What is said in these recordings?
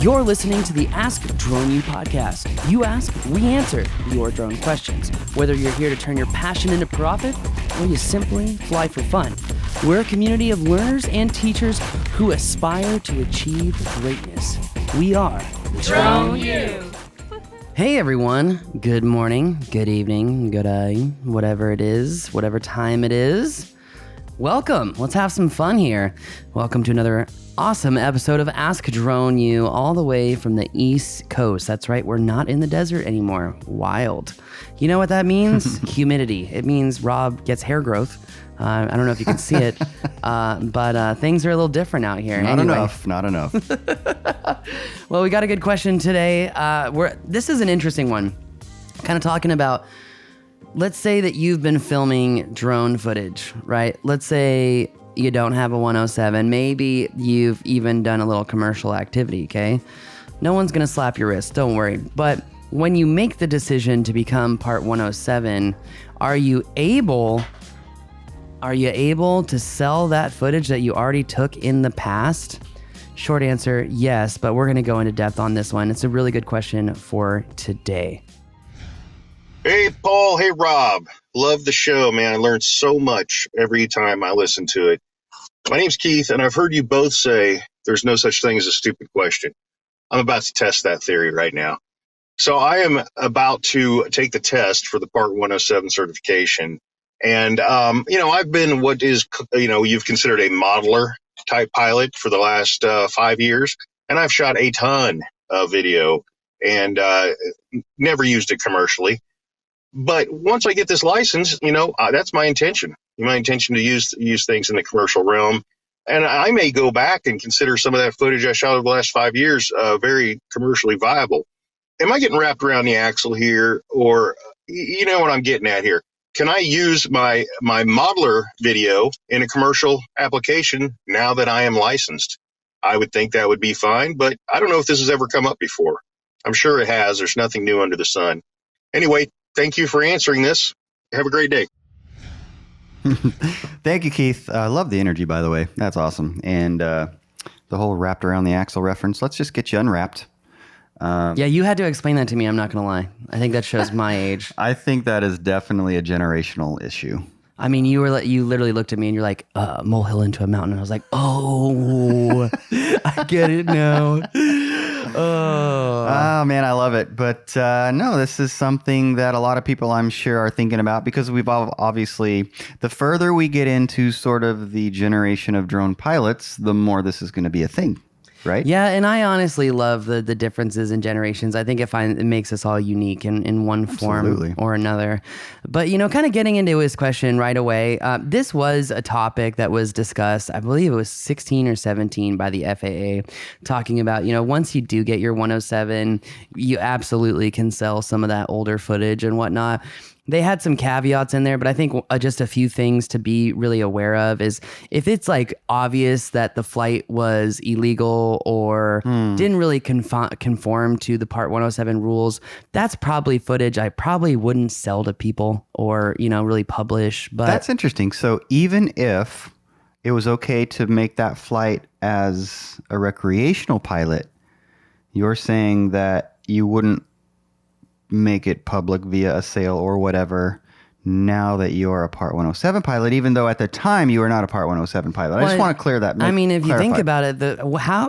You're listening to the Ask Drone U podcast. You ask, we answer your drone questions. Whether you're here to turn your passion into profit or you simply fly for fun, we're a community of learners and teachers who aspire to achieve greatness. We are Drone U. Hey everyone, good morning, good evening, good day, whatever it is, whatever time it is. Welcome, let's have some fun here. Welcome to another awesome episode of Ask Drone U, all the way from the East Coast. That's right, we're not in the desert anymore. Wild. You know what that means? Humidity. It means Rob gets hair growth. I don't know if you can see it, but things are a little different out here. Not enough. Well, we got a good question today. This is an interesting one. Kind of talking about, let's say that you've been filming drone footage, right? Let's say you don't have a 107. Maybe you've even done a little commercial activity, okay? No one's going to slap your wrist, don't worry. But when you make the decision to become Part 107, are you able to sell that footage that you already took in the past? Short answer, yes, but we're going to go into depth on this one. It's a really good question for today. Hey, Paul. Hey, Rob. Love the show, man. I learned so much every time I listen to it. My name's Keith, and I've heard you both say there's no such thing as a stupid question. I'm about to test that theory right now. So I am about to take the test for the Part 107 certification. And, I've been what is, you've considered a modeler type pilot for the last 5 years. And I've shot a ton of video and never used it commercially. But once I get this license, that's my intention. My intention to use things in the commercial realm. And I may go back and consider some of that footage I shot over the last 5 years very commercially viable. Am I getting wrapped around the axle here? Or, you know what I'm getting at here? Can I use my modeler video in a commercial application now that I am licensed? I would think that would be fine, but I don't know if this has ever come up before. I'm sure it has. There's nothing new under the sun. Anyway, thank you for answering this. Have a great day. Thank you, Keith. I love the energy, by the way. That's awesome. And the whole wrapped around the axle reference, let's just get you unwrapped. Yeah, you had to explain that to me. I'm not going to lie. I think that shows my age. I think that is definitely a generational issue. I mean, you literally looked at me and you're like, molehill into a mountain. And I was like, oh, I get it now. Oh, man, I love it. But no, this is something that a lot of people, I'm sure, are thinking about because we've obviously, the further we get into sort of the generation of drone pilots, the more this is going to be a thing. Right? Yeah, and I honestly love the differences in generations. I think it makes us all unique in one form or another. But, kind of getting into his question right away, this was a topic that was discussed, I believe it was 16 or 17 by the FAA, talking about, once you do get your 107, you absolutely can sell some of that older footage and whatnot. They had some caveats in there, but I think just a few things to be really aware of is if it's like obvious that the flight was illegal or didn't really conform to the Part 107 rules, that's probably footage I probably wouldn't sell to people or, really publish. But that's interesting. So even if it was okay to make that flight as a recreational pilot, you're saying that you wouldn't make it public via a sale or whatever now that you're a Part 107 pilot, even though at the time you were not a Part 107 pilot. I just want to clear that. If you think about it,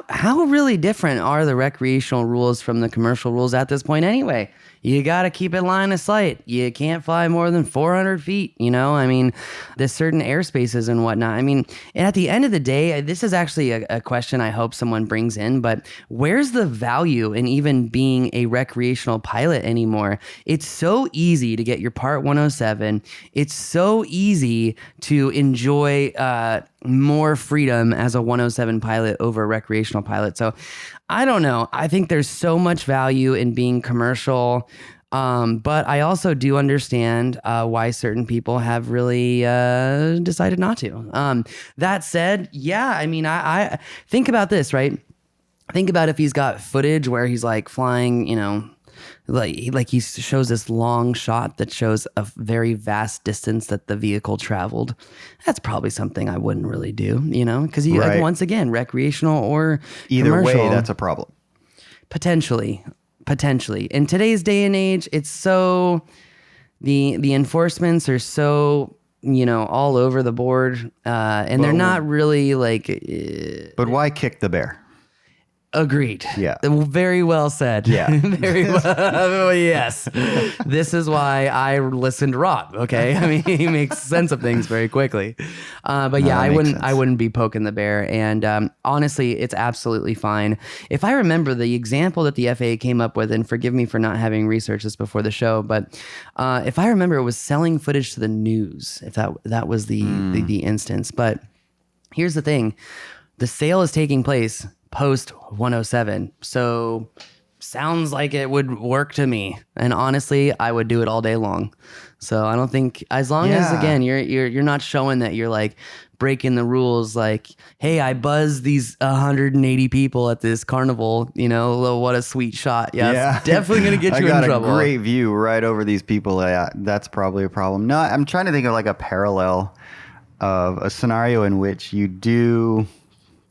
how really different are the recreational rules from the commercial rules at this point anyway? You got to keep it line of sight. You can't fly more than 400 feet, there's certain airspaces and whatnot. And at the end of the day, this is actually a question I hope someone brings in, but where's the value in even being a recreational pilot anymore? It's so easy to get your Part 107. It's so easy to enjoy more freedom as a 107 pilot over a recreational pilot. So I don't know. I think there's so much value in being commercial. But I also do understand why certain people have really decided not to. That said, yeah, I think about this, right? Think about if he's got footage where he's like flying, like he shows this long shot that shows a very vast distance that the vehicle traveled. That's probably something I wouldn't really do, because like, once again, recreational or either commercial, way, that's a problem. Potentially. In today's day and age, it's so the enforcements are so, all over the board, and they're not really like. But why kick the bear? Agreed. Yeah. Very well said. Yeah. Very well. Yes. This is why I listen to Rob. Okay. I mean, he makes sense of things very quickly. But yeah, that makes sense. I wouldn't be poking the bear. And honestly, it's absolutely fine. If I remember the example that the FAA came up with, and forgive me for not having researched this before the show, but if I remember, it was selling footage to the news. If that was the instance. But here's the thing: the sale is taking place post 107. So sounds like it would work to me. And honestly, I would do it all day long. So I don't think, as long as, again, you're not showing that you're like breaking the rules, like, hey, I buzzed these 180 people at this carnival, what a sweet shot. Yeah. It's definitely going to get you in trouble. I got a great view right over these people. That's probably a problem. No, I'm trying to think of like a parallel of a scenario in which you do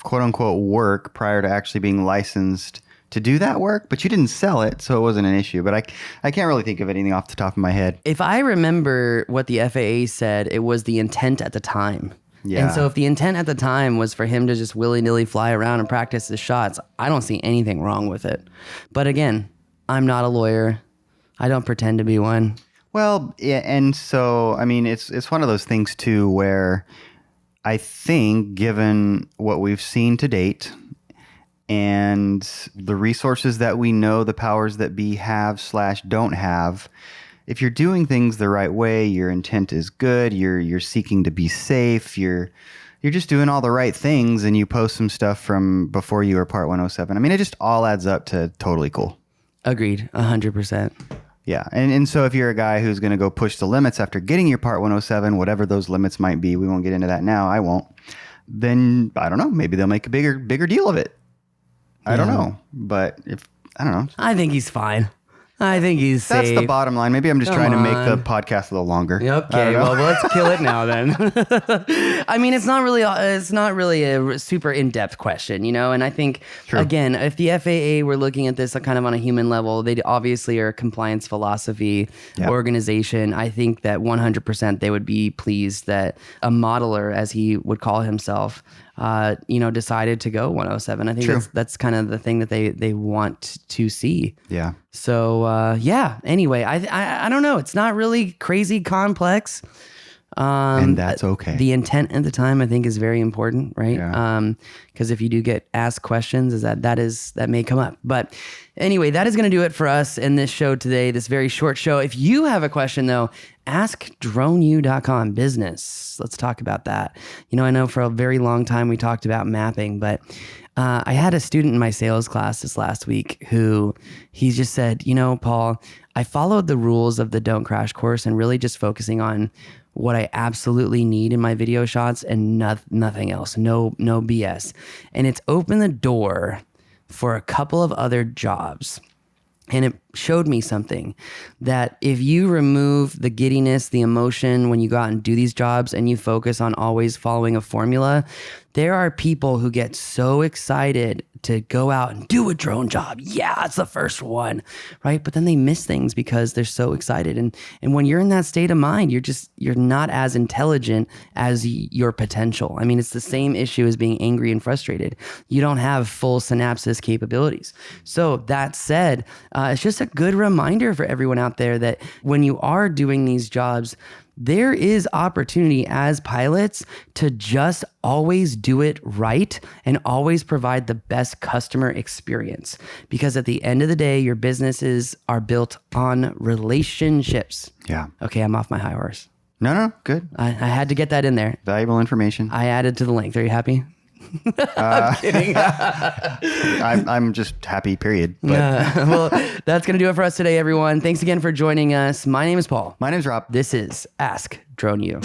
quote unquote work prior to actually being licensed to do that work, but you didn't sell it, so it wasn't an issue. But I can't really think of anything off the top of my head. If I remember what the FAA said, it was the intent at the time. Yeah. And so if the intent at the time was for him to just willy-nilly fly around and practice his shots, I don't see anything wrong with it. But again, I'm not a lawyer. I don't pretend to be one. Well, yeah, and so, I mean, it's one of those things too where I think, given what we've seen to date and the resources that we know the powers that be have / don't have, if you're doing things the right way, your intent is good, you're seeking to be safe, you're just doing all the right things, and you post some stuff from before you were Part 107. I mean, it just all adds up to totally cool. Agreed, 100%. Yeah. And so if you're a guy who's going to go push the limits after getting your Part 107, whatever those limits might be, we won't get into that now. I won't. Then, I don't know, maybe they'll make a bigger deal of it. I don't know. But I don't know. I think he's fine. I think he's safe. That's the bottom line. Maybe I'm just trying to make the podcast a little longer. Okay, well, let's kill it now then. I mean, it's not really a super in-depth question, and I think, again, if the FAA were looking at this kind of on a human level, they obviously are a compliance philosophy organization. I think that 100% they would be pleased that a modeler, as he would call himself, decided to go 107. I think that's kind of the thing that they want to see. Yeah. So, anyway, I don't know. It's not really crazy complex. And that's okay. The intent at the time, I think, is very important, right? Yeah. Because if you do get asked questions, that may come up. But anyway, that is going to do it for us in this show today, this very short show. If you have a question, though, ask droneu.com business. Let's talk about that. I know for a very long time we talked about mapping, but I had a student in my sales class this last week who he just said, Paul, I followed the rules of the Don't Crash course and really just focusing on what I absolutely need in my video shots and nothing else. No BS. And it's opened the door for a couple of other jobs. And it showed me something that if you remove the giddiness, the emotion when you go out and do these jobs and you focus on always following a formula, there are people who get so excited to go out and do a drone job. Yeah, it's the first one, right? But then they miss things because they're so excited. And when you're in that state of mind, you're not as intelligent as your potential. I mean, it's the same issue as being angry and frustrated. You don't have full synapses capabilities. So that said, it's just a good reminder for everyone out there that when you are doing these jobs, there is opportunity as pilots to just always do it right and always provide the best customer experience. Because at the end of the day, your businesses are built on relationships. Yeah. Okay, I'm off my high horse. No, good. I had to get that in there. Valuable information. I added to the length. Are you happy? I'm kidding. I'm just happy, period. But. Well, that's going to do it for us today, everyone. Thanks again for joining us. My name is Paul. My name's Rob. This is Ask Drone U.